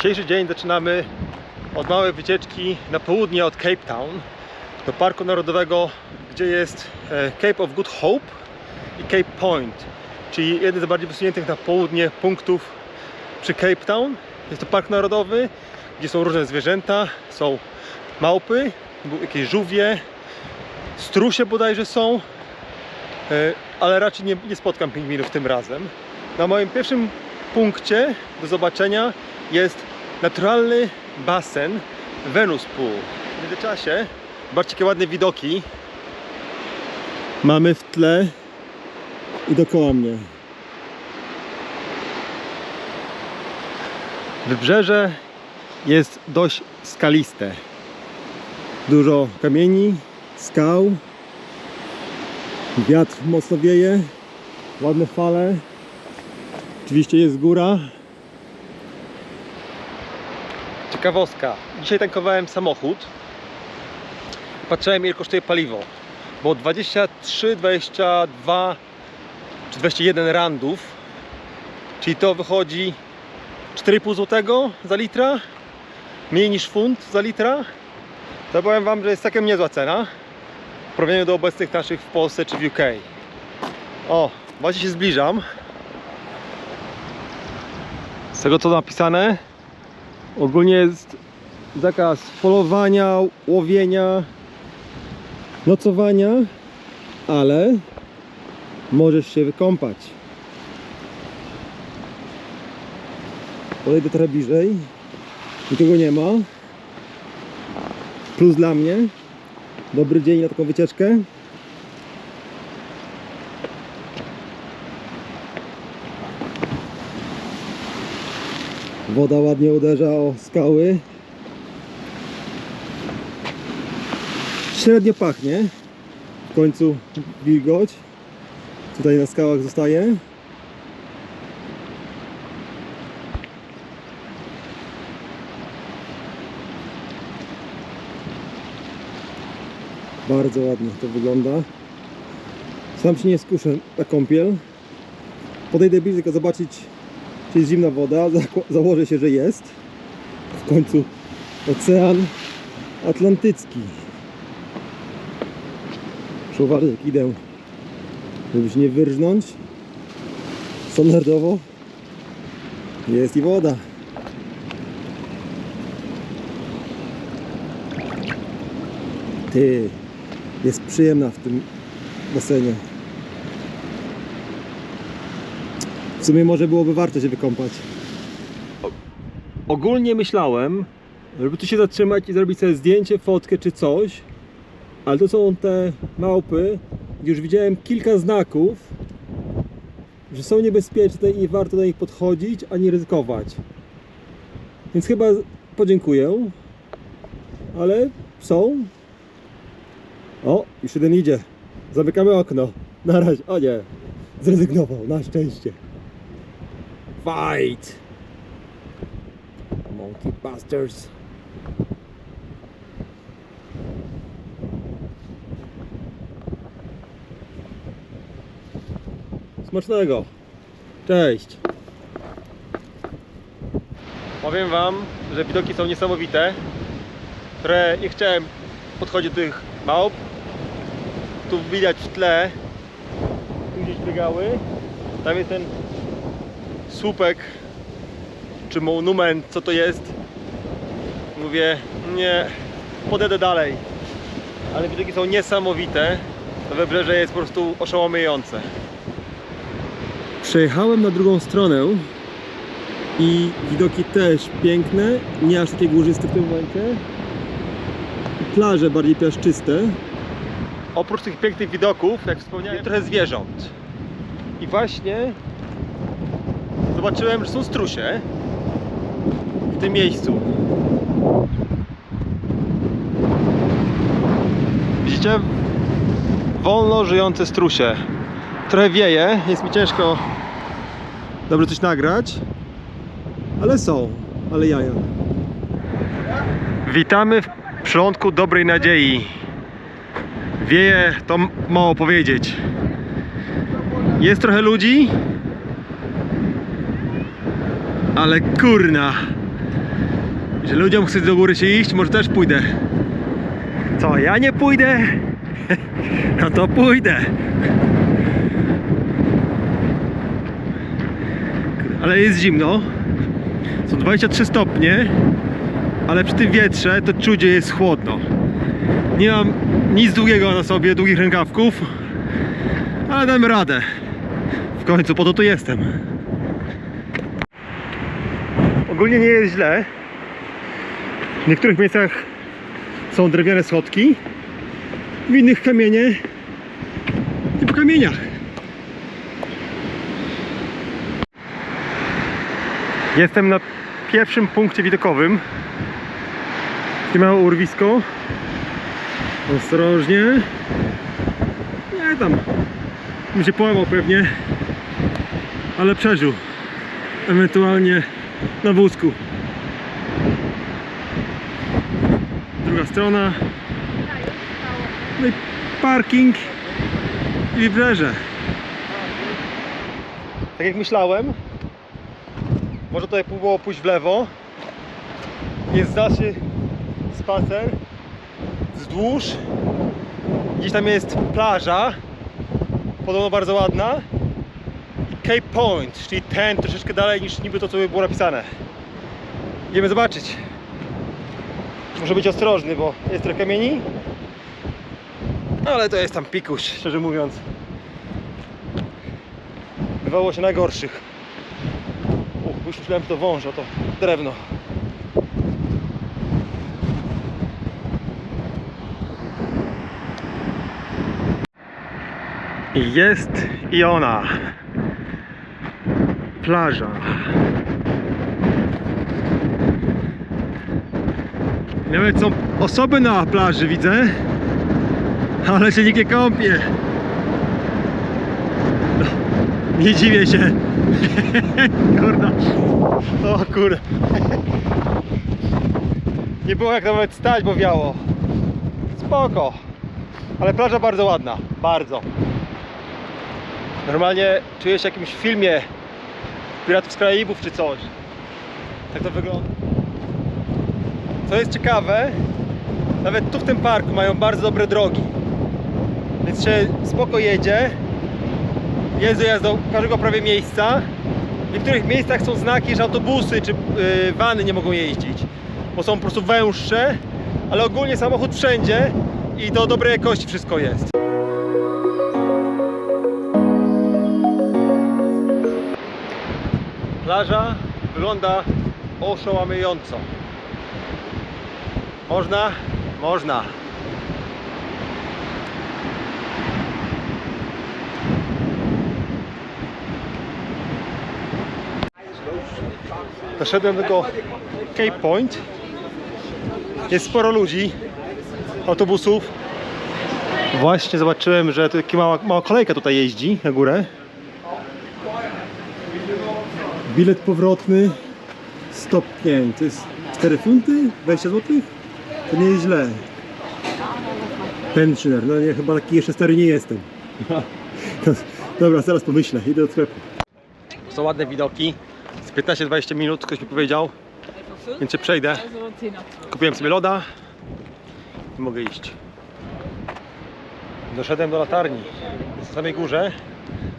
Dzisiejszy dzień zaczynamy od małej wycieczki na południe od Cape Town do Parku Narodowego, gdzie jest Cape of Good Hope i Cape Point, czyli jeden z bardziej wysuniętych na południe punktów przy Cape Town. Jest to park narodowy, gdzie są różne zwierzęta, są małpy, jakieś żółwie, strusie bodajże są, ale raczej nie spotkam pingwinów tym razem. Na moim pierwszym punkcie do zobaczenia jest naturalny basen Venus Pool. W międzyczasie zobaczcie, jakie ładne widoki mamy w tle i dookoła mnie. Wybrzeże jest dość skaliste. Dużo kamieni, skał, wiatr mocno wieje, ładne fale. Oczywiście jest góra. Ciekawostka. Dzisiaj tankowałem samochód. Patrzyłem, ile kosztuje paliwo. Było 23, 22 czy 21 randów. Czyli to wychodzi 4,5 zł za litra. Mniej niż funt za litra. To powiem wam, że jest całkiem niezła cena w porównaniu do obecnych naszych w Polsce czy w UK. O, właśnie się zbliżam. Z tego co napisane, ogólnie jest zakaz polowania, łowienia, nocowania, ale możesz się wykąpać. Podejdę trochę bliżej, nikogo nie ma. Plus dla mnie, dobry dzień na taką wycieczkę. Woda ładnie uderza o skały. Średnio pachnie. W końcu wilgoć tutaj na skałach zostaje. Bardzo ładnie to wygląda. Sam się nie skuszę na kąpiel. Podejdę bliżej, tylko zobaczyć, czy jest zimna woda. Założę się, że jest. W końcu Ocean Atlantycki. Muszę uważać, jak idę, żeby się nie wyrżnąć. Standardowo jest i woda. Ty, jest przyjemna w tym basenie. W sumie może byłoby warto się wykąpać. Ogólnie myślałem, żeby tu się zatrzymać i zrobić sobie zdjęcie, fotkę czy coś. Ale to są te małpy, gdzie już widziałem kilka znaków, że są niebezpieczne i nie warto do nich podchodzić ani ryzykować. Więc chyba podziękuję. Ale są. O, już jeden idzie. Zamykamy okno. Na razie. O nie. Zrezygnował, na szczęście. Fight! Monkey Busters. Smacznego. Cześć. Powiem wam, że widoki są niesamowite. Które nie chciałem podchodzić do tych małp. Tu widać w tle, tu gdzieś biegały. Tam jest ten słupek czy monument, co to jest. Mówię, nie, podejdę dalej. Ale widoki są niesamowite. To wybrzeże jest po prostu oszałamiające. Przejechałem na drugą stronę i widoki też piękne, nie aż takie górzyste w tym momencie. Plaże bardziej piaszczyste. Oprócz tych pięknych widoków, jak wspomniałem, trochę zwierząt. I właśnie zobaczyłem, że są strusie w tym miejscu. Widzicie? Wolno żyjące strusie. Trochę wieje, jest mi ciężko dobrze coś nagrać, ale są, ale jaja. Witamy w przylądku Dobrej Nadziei. Wieje, to mało powiedzieć. Jest trochę ludzi, ale kurna, że ludziom chce do góry się iść, może też pójdę. Co, ja nie pójdę? No to pójdę. Ale jest zimno. Są 23 stopnie, ale przy tym wietrze to czuć, że jest chłodno. Nie mam nic długiego na sobie, długich rękawków, ale damy radę. W końcu po to tu jestem. Ogólnie nie jest źle. W niektórych miejscach są drewniane schodki, w innych kamienie i po kamieniach. Jestem na pierwszym punkcie widokowym. Takie małe urwisko. Ostrożnie. Nie tam. Mi się połamał pewnie, ale przeżył. Ewentualnie na wózku. Druga strona. No i parking i wybrzeże. Tak jak myślałem, może tutaj było pójść w lewo. Jest dalszy spacer wzdłuż. Gdzieś tam jest plaża, podobno bardzo ładna. I Cape Point, czyli ten troszeczkę dalej niż niby to, co by było napisane. Idziemy zobaczyć. Muszę być ostrożny, bo jest trochę kamieni. Ale to jest tam pikuś, szczerze mówiąc. Bywało się najgorszych. Już myślałem, że to wąż, a to drewno. I jest i ona. Plaża. Nawet są osoby na plaży, widzę. Ale się nikt nie kąpie. No, nie dziwię się. Kurda. O kurde. Nie było jak nawet stać, bo wiało. Spoko. Ale plaża bardzo ładna. Bardzo. Normalnie czuję się w jakimś filmie Piratów z Karaibów czy coś. Tak to wygląda. Co jest ciekawe, nawet tu w tym parku mają bardzo dobre drogi. Więc się spoko jedzie. Jest dojazd do każdego prawie miejsca. W niektórych miejscach są znaki, że autobusy czy wany nie mogą jeździć, bo są po prostu węższe, ale ogólnie samochód wszędzie i do dobrej jakości wszystko jest. Plaża wygląda oszałamiająco. Można? Można. Doszedłem do tego Cape Point. Jest sporo ludzi, autobusów. Właśnie zobaczyłem, że tu taka mała kolejka tutaj jeździ na górę. Bilet powrotny 105, to jest 4 funty, 20 zł? To nie jest źle. Pensioner, no nie, chyba taki jeszcze stary nie jestem. Dobra, zaraz pomyślę, idę do sklepu. Są ładne widoki, z 15-20 minut ktoś mi powiedział, więc się przejdę. Kupiłem sobie loda i mogę iść. Doszedłem do latarni, jest na samej górze,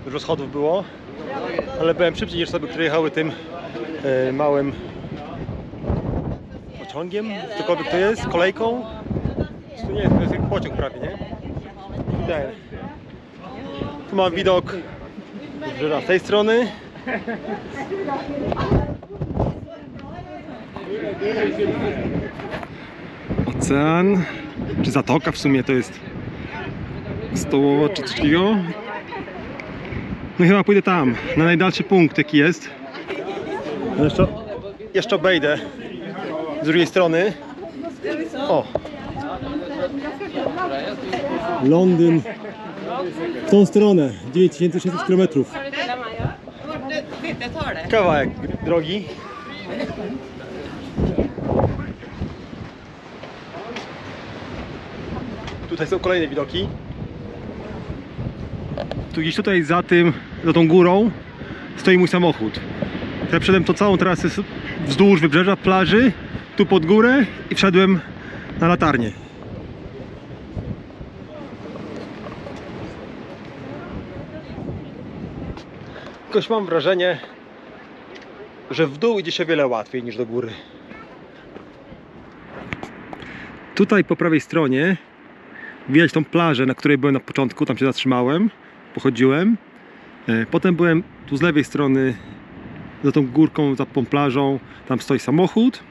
dużo schodów było, ale byłem szybciej niż sobie, które jechały tym małym pociągiem, cokolwiek to jest, kolejką. To nie jest, to jest jak pociąg prawie, nie? Tu mam widok wybrzeża z tej strony. Ocean, czy zatoka w sumie to jest stołowo czy coś takiego. No chyba pójdę tam, na najdalszy punkt jaki jest. Jeszcze obejdę z drugiej strony. O! Londyn w tą stronę, 9600 km. Kawałek drogi. Tutaj są kolejne widoki. Tu gdzieś tutaj za tym, za tą górą stoi mój samochód. Ja przedem to całą trasę wzdłuż wybrzeża, plaży tu pod górę i wszedłem na latarnię. Jakoś mam wrażenie, że w dół idzie się wiele łatwiej niż do góry. Tutaj po prawej stronie widać tą plażę, na której byłem na początku, tam się zatrzymałem, pochodziłem. Potem byłem tu z lewej strony, za tą górką, za tą plażą, tam stoi samochód.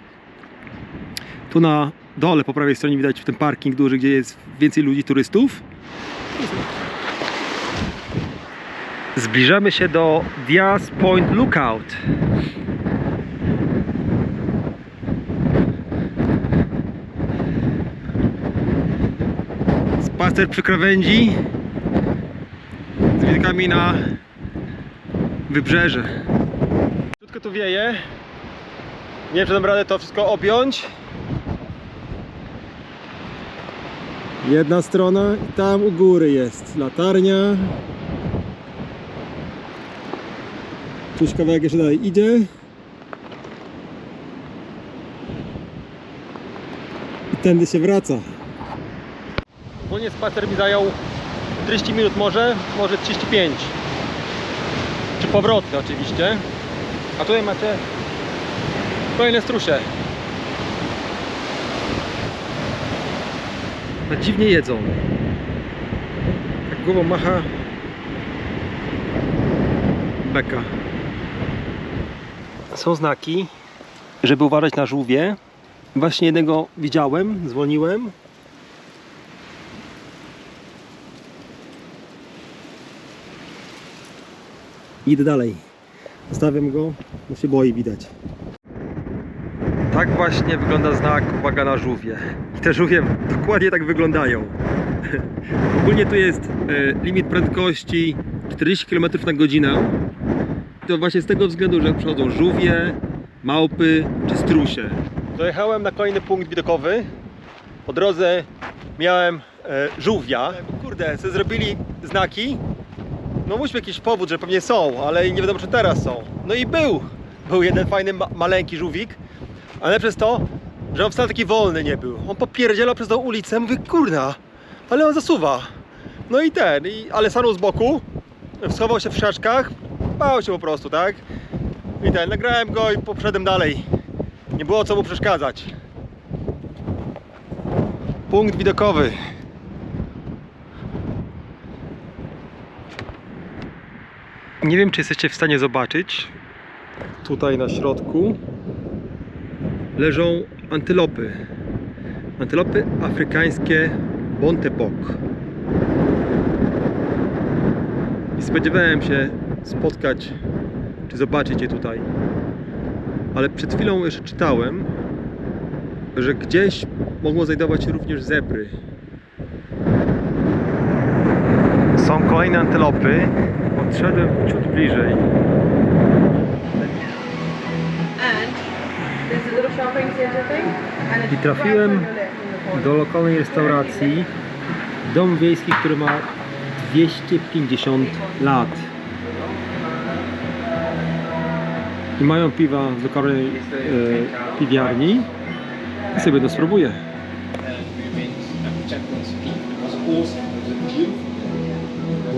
Tu na dole po prawej stronie widać ten parking duży, gdzie jest więcej ludzi, turystów. Zbliżamy się do Diaz Point Lookout. Spacer przy krawędzi z widokami na wybrzeże. Krótko tu wieje. Nie wiem, czy dam radę to wszystko objąć. Jedna strona i tam u góry jest latarnia. Tuż kawałek jeszcze dalej idzie. I tędy się wraca. Ogólnie spacer mi zajął 30 minut może 35. Czy powrotny oczywiście. A tutaj macie kolejne strusie. Tak dziwnie jedzą. Tak głową macha. Beka. Są znaki, żeby uważać na żółwie. Właśnie jednego widziałem, zwolniłem. Idę dalej. Zostawiam go, bo się boi, widać. Tak właśnie wygląda znak uwaga na żółwie. I te żółwie dokładnie tak wyglądają. Ogólnie tu jest limit prędkości 40 km na godzinę. To właśnie z tego względu, że przychodzą żółwie, małpy czy strusie. Dojechałem na kolejny punkt widokowy. Po drodze miałem żółwia. Kurde, sobie zrobili znaki. No musi być jakiś powód, że pewnie są, ale nie wiadomo, czy teraz są. No i był jeden fajny, maleńki żółwik. Ale przez to, że on wcale taki wolny nie był. On popierdzielał przez tą ulicę, mówię, kurna, ale on zasuwa. No i ale stanął z boku, schował się w krzaczkach, bał się po prostu, tak? I nagrałem go i poszedłem dalej. Nie było co mu przeszkadzać. Punkt widokowy. Nie wiem, czy jesteście w stanie zobaczyć. Tutaj na środku leżą antylopy. Antylopy afrykańskie Bontebok. I spodziewałem się spotkać, czy zobaczyć je tutaj. Ale przed chwilą jeszcze czytałem, że gdzieś mogą znajdować się również zebry. Są kolejne antylopy. Podszedłem ciut bliżej. I trafiłem do lokalnej restauracji, dom wiejski, który ma 250 lat. I mają piwa w lokalnej piwiarni. I sobie to spróbuję.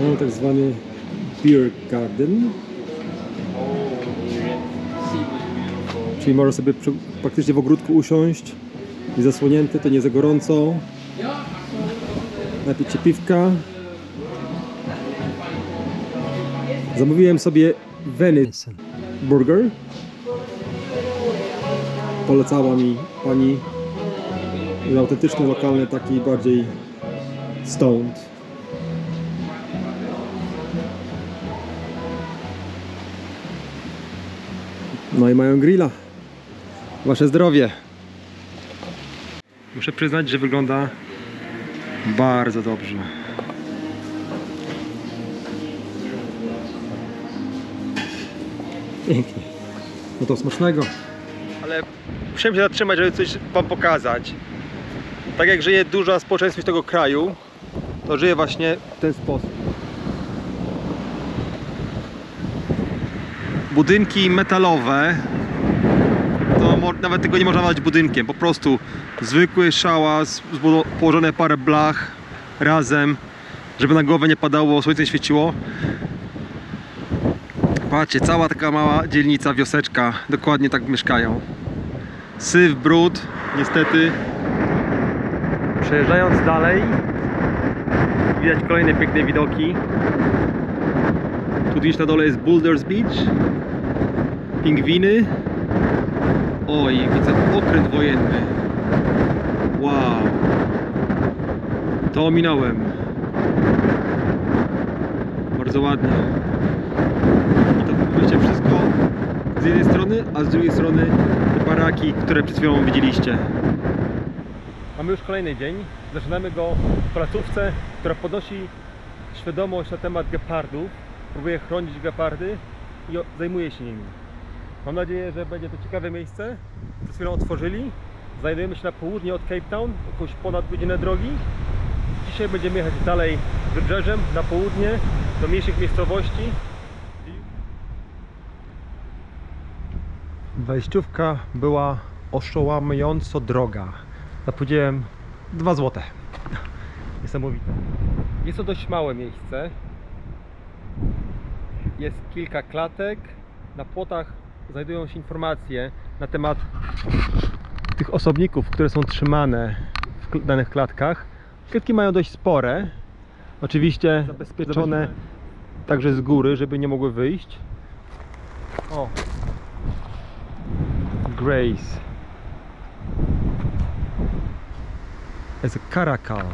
Mamy tak zwany beer garden. Czyli można sobie praktycznie w ogródku usiąść i zasłonięty, to nie za gorąco. Napić się piwka. Zamówiłem sobie Venice Burger. Polecała mi pani. Autentyczny, lokalny, taki bardziej stoned. No i mają grilla. Wasze zdrowie. Muszę przyznać, że wygląda bardzo dobrze. Pięknie. No to smacznego. Ale musiałem się zatrzymać, żeby coś wam pokazać. Tak jak żyje duża społeczeństwo tego kraju, to żyje właśnie w ten sposób. Budynki metalowe to nawet tego nie można nazwać budynkiem, po prostu zwykły szałas, położone parę blach razem, żeby na głowę nie padało, słońce nie świeciło. Patrzcie, cała taka mała dzielnica, wioseczka, dokładnie tak mieszkają. Syf, brud, niestety. Przejeżdżając dalej, widać kolejne piękne widoki. Tu gdzieś na dole jest Boulders Beach, pingwiny. Oj, widzę okręt wojenny. Wow, to ominąłem. Bardzo ładnie. I to wiecie wszystko z jednej strony, a z drugiej strony te baraki, które przed chwilą widzieliście. Mamy już kolejny dzień. Zaczynamy go w placówce, która podnosi świadomość na temat gepardów. Próbuje chronić gepardy i zajmuje się nimi. Mam nadzieję, że będzie to ciekawe miejsce. Przed chwilą otworzyli. Znajdujemy się na południe od Cape Town, jakąś ponad godzinę drogi. Dzisiaj będziemy jechać dalej wybrzeżem na południe do mniejszych miejscowości. Wejściówka była oszałamiająco droga. Zapłaciłem 2 zł. Niesamowite. Jest to dość małe miejsce. Jest kilka klatek. Na płotach znajdują się informacje na temat tych osobników, które są trzymane w danych klatkach. Klatki mają dość spore. Oczywiście zabezpieczone także z góry, żeby nie mogły wyjść. O! Grace. Jest caracal.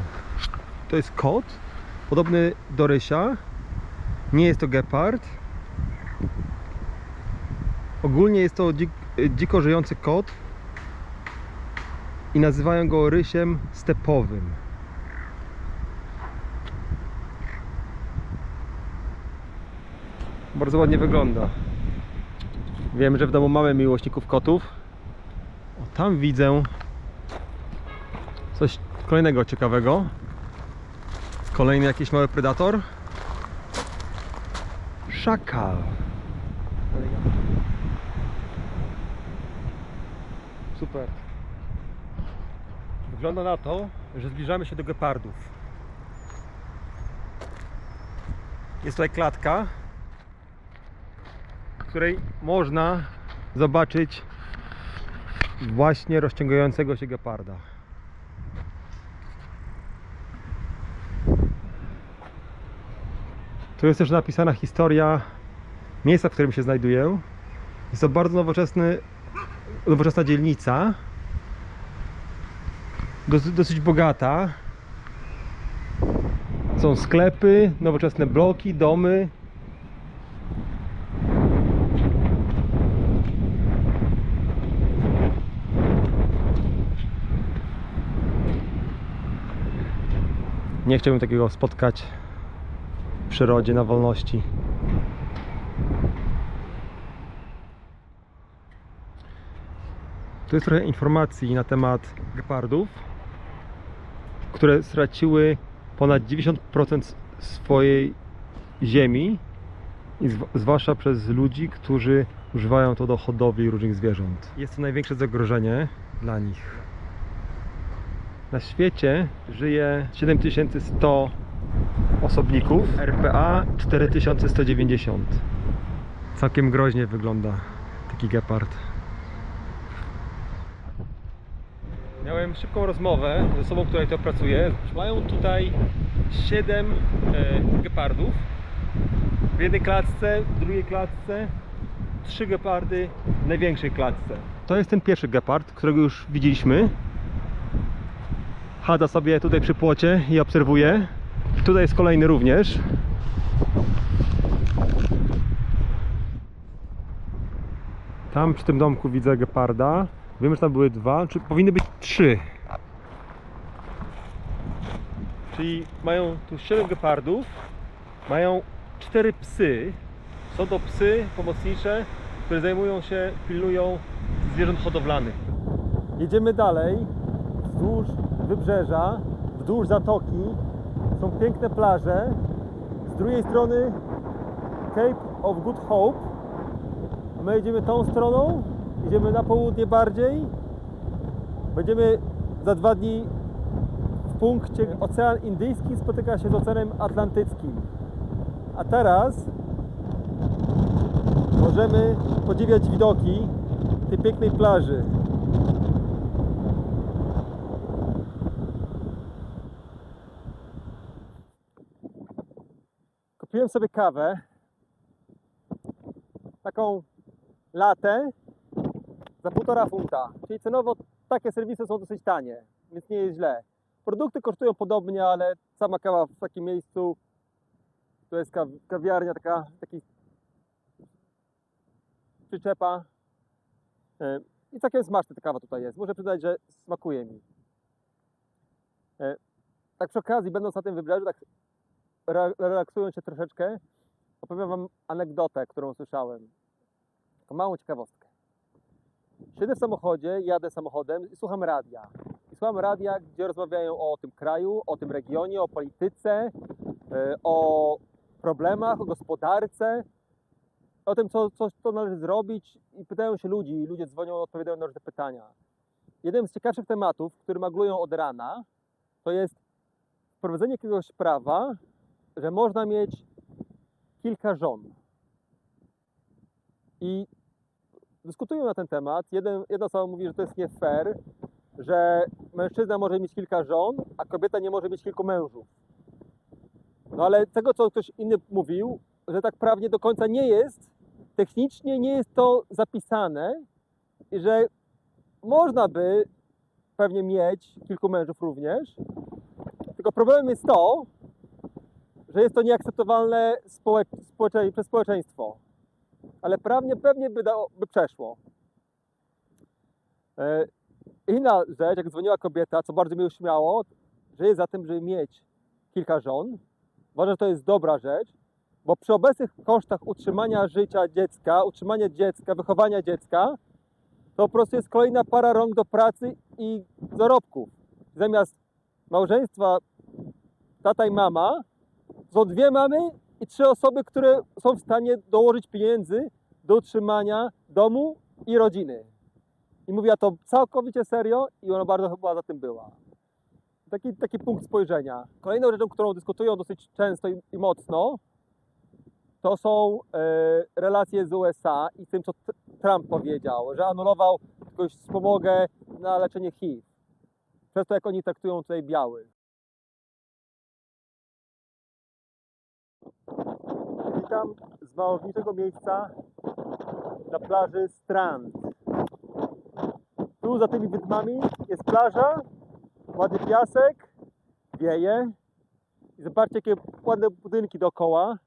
To jest kot, podobny do rysia. Nie jest to gepard. Ogólnie jest to dziko żyjący kot i nazywają go rysiem stepowym. Bardzo ładnie wygląda. Wiem, że w domu mamy miłośników kotów. O, tam widzę coś kolejnego ciekawego. Kolejny jakiś mały predator. Szakal. Super. Wygląda na to, że zbliżamy się do gepardów. Jest tutaj klatka, w której można zobaczyć właśnie rozciągającego się geparda. Tu jest też napisana historia miejsca, w którym się znajduję. Jest to bardzo nowoczesna dzielnica. Dosyć bogata. Są sklepy, nowoczesne bloki, domy. Nie chciałbym takiego spotkać w przyrodzie, na wolności. Tu jest trochę informacji na temat gepardów, które straciły ponad 90% swojej ziemi, i zwłaszcza przez ludzi, którzy używają to do hodowli różnych zwierząt. Jest to największe zagrożenie dla nich. Na świecie żyje 7100 osobników, RPA 4190. Całkiem groźnie wygląda taki gepard. Miałem szybką rozmowę z osobą, która tutaj pracuje. Mają tutaj 7 gepardów. W jednej klatce, w drugiej klatce 3 gepardy w największej klatce. To jest ten pierwszy gepard, którego już widzieliśmy. Chadza sobie tutaj przy płocie i obserwuje. Tutaj jest kolejny również. Tam przy tym domku widzę geparda. Wiemy, że tam były 2, czy powinny być 3. Czyli mają tu 7 gepardów, mają 4 psy. Są to psy pomocnicze, które zajmują się, pilnują zwierząt hodowlanych. Jedziemy dalej wzdłuż wybrzeża, wzdłuż zatoki. Są piękne plaże. Z drugiej strony Cape of Good Hope. My jedziemy tą stroną. idziemy na południe bardziej. Będziemy za 2 dni w punkcie Ocean Indyjski spotyka się z Oceanem Atlantyckim. A teraz możemy podziwiać widoki tej pięknej plaży. Kupiłem sobie kawę, taką latte za 1,5 funta, czyli cenowo takie serwisy są dosyć tanie, więc nie jest źle. Produkty kosztują podobnie, ale sama kawa w takim miejscu, to jest kawiarnia, taki przyczepa i całkiem smaczna ta kawa tutaj jest. Muszę przyznać, że smakuje mi. Tak przy okazji, będąc na tym wybrzeżu, tak relaksując się troszeczkę, opowiem wam anegdotę, którą słyszałem. Taką małą ciekawostkę. Siedzę w samochodzie, jadę samochodem i słucham radia. I słucham radia, gdzie rozmawiają o tym kraju, o tym regionie, o polityce, o problemach, o gospodarce, o tym, co należy zrobić i pytają się ludzi. I ludzie dzwonią, odpowiadają na różne pytania. Jeden z ciekawszych tematów, który maglują od rana, to jest wprowadzenie jakiegoś prawa, że można mieć kilka żon. I dyskutują na ten temat. Jedna osoba mówi, że to jest nie fair, że mężczyzna może mieć kilka żon, a kobieta nie może mieć kilku mężów. No ale tego, co ktoś inny mówił, że tak prawnie do końca nie jest, technicznie nie jest to zapisane i że można by pewnie mieć kilku mężów również. Tylko problemem jest to, że jest to nieakceptowalne przez społeczeństwo. Ale prawnie pewnie by przeszło. Inna rzecz, jak dzwoniła kobieta, co bardzo mnie uśmiało, że jest za tym, żeby mieć kilka żon. Uważam, że to jest dobra rzecz, bo przy obecnych kosztach utrzymania życia dziecka, utrzymania dziecka, wychowania dziecka, to po prostu jest kolejna para rąk do pracy i zarobków. Zamiast małżeństwa tata i mama, są 2 mamy i 3 osoby, które są w stanie dołożyć pieniędzy do utrzymania domu i rodziny. I mówiła to całkowicie serio i ona bardzo chyba za tym była. Taki punkt spojrzenia. Kolejną rzeczą, którą dyskutują dosyć często i mocno, to są relacje z USA i tym, co Trump powiedział, że anulował jakąś wspomogę na leczenie HIV. Przez to, jak oni traktują tutaj białych. Witam z małowniczego miejsca na plaży Strand. Tu za tymi wydmami jest plaża, ładny piasek, wieje i zobaczcie, jakie ładne budynki dookoła,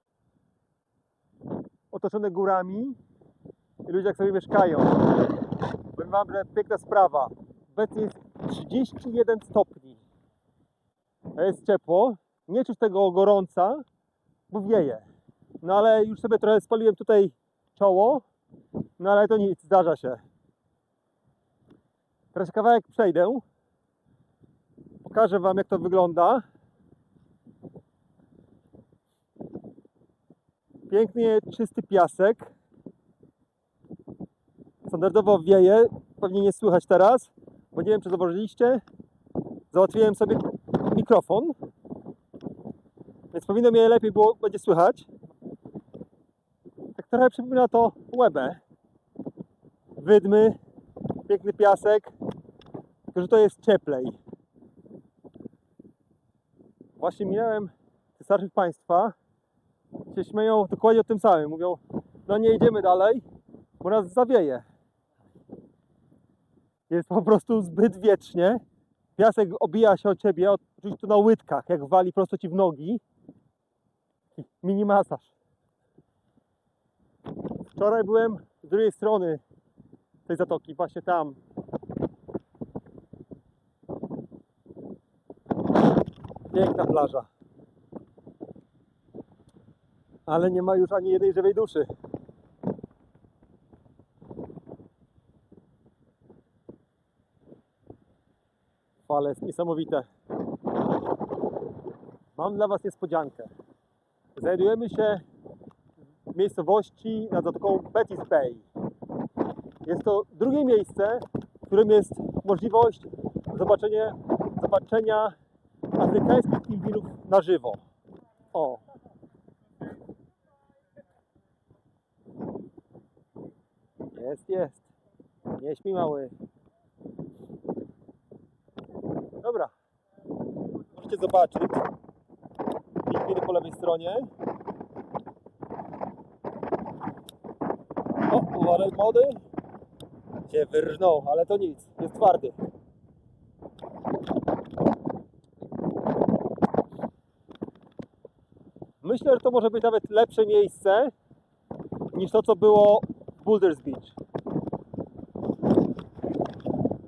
otoczone górami i ludzie jak sobie mieszkają. Powiem wam, że piękna sprawa. Obecnie jest 31 stopni. To jest ciepło, nie czuć tego gorąca, bo wieje. No ale już sobie trochę spaliłem tutaj czoło, no ale to nic, zdarza się. Teraz kawałek przejdę, pokażę wam, jak to wygląda. Pięknie czysty piasek. Standardowo wieje, pewnie nie słychać teraz, bo nie wiem, czy zauważyliście. Załatwiłem sobie mikrofon, więc powinno mnie lepiej będzie słychać. Tak trochę przypomina to Łebę. Wydmy, piękny piasek, tylko że to jest cieplej. Właśnie minąłem starszych państwa, się śmieją dokładnie o tym samym. Mówią, no nie idziemy dalej, bo nas zawieje. Jest po prostu zbyt wiecznie. Piasek obija się o ciebie, oczywiście tu na łydkach, jak wali prosto ci w nogi. Mini masaż. Wczoraj byłem z drugiej strony tej zatoki, właśnie tam. Piękna plaża. Ale nie ma już ani jednej żywej duszy. Fale jest niesamowite. Mam dla was niespodziankę. Znajdujemy się w miejscowości nad zatoką Betty's Bay. Jest to drugie miejsce, w którym jest możliwość zobaczenia afrykańskich pingwinów na żywo. O! Jest. Nie śpi mały. Dobra. Możecie zobaczyć pingwiny po lewej stronie. O, uważaj młody. Cię wyrżnął, ale to nic. Jest twardy. Myślę, że to może być nawet lepsze miejsce niż to, co było w Boulders Beach.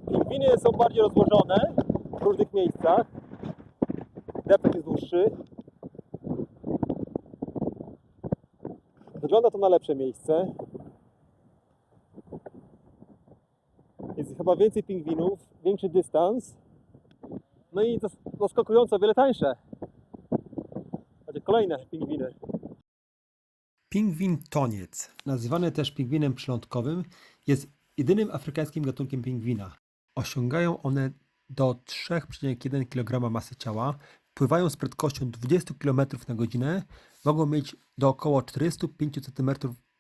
Pingwiny są bardziej rozłożone w różnych miejscach. Depek jest dłuższy. Wygląda to na lepsze miejsce. Jest chyba więcej pingwinów, większy dystans. No i zaskakująco o wiele tańsze. Macie kolejne pingwiny. Pingwin toniec, nazywany też pingwinem przylądkowym, jest jedynym afrykańskim gatunkiem pingwina. Osiągają one do 3,1 kg masy ciała, pływają z prędkością 20 km na godzinę, mogą mieć do około 45 cm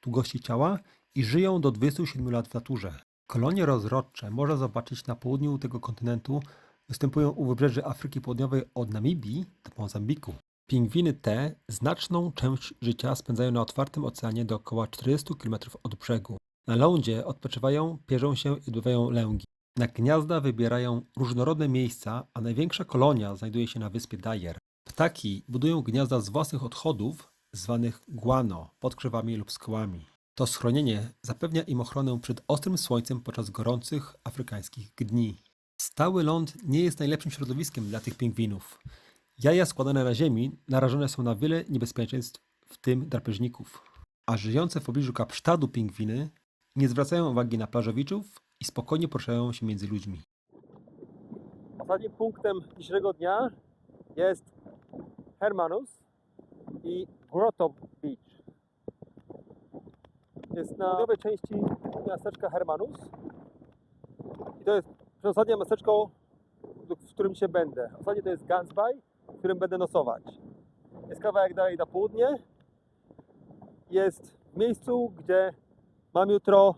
długości ciała i żyją do 27 lat w naturze. Kolonie rozrodcze można zobaczyć na południu tego kontynentu, występują u wybrzeży Afryki Południowej od Namibii do Mozambiku. Pingwiny te znaczną część życia spędzają na otwartym oceanie dookoła 40 km od brzegu. Na lądzie odpoczywają, pierzą się i odbywają lęgi. Na gniazda wybierają różnorodne miejsca, a największa kolonia znajduje się na wyspie Dyer. Ptaki budują gniazda z własnych odchodów, zwanych guano, pod krzewami lub skałami. To schronienie zapewnia im ochronę przed ostrym słońcem podczas gorących afrykańskich dni. Stały ląd nie jest najlepszym środowiskiem dla tych pingwinów. Jaja składane na ziemi narażone są na wiele niebezpieczeństw, w tym drapieżników. A żyjące w pobliżu Kapsztadu pingwiny nie zwracają uwagi na plażowiczów i spokojnie poruszają się między ludźmi. Ostatnim punktem dzisiejszego dnia jest Hermanus i Grotto Beach. Jest na południowej części miasteczka Hermanus i to jest ostatnie miasteczko, w którym się będę. Ostatnie to jest Gansby, w którym będę nocować. Jest kawałek dalej na południe. Jest w miejscu, gdzie mam jutro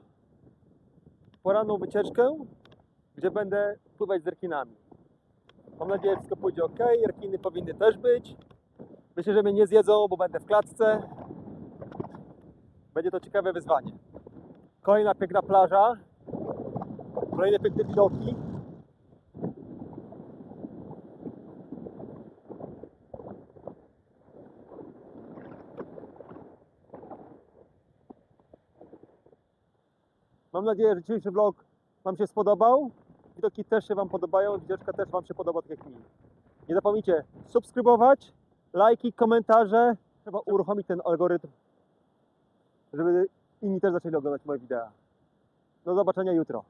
poranną wycieczkę, gdzie będę pływać z rekinami. Mam nadzieję, że wszystko pójdzie ok. Rekiny powinny też być. Myślę, że mnie nie zjedzą, bo będę w klatce. Będzie to ciekawe wyzwanie. Kolejna piękna plaża. Kolejne piękne widoki. Mam nadzieję, że dzisiejszy vlog Wam się spodobał. Widoki też się Wam podobają, wycieczka też Wam się podoba, tak jak mi. Nie zapomnijcie subskrybować, lajki, komentarze. Trzeba uruchomić ten algorytm, żeby inni też zaczęli oglądać moje wideo. Do zobaczenia jutro.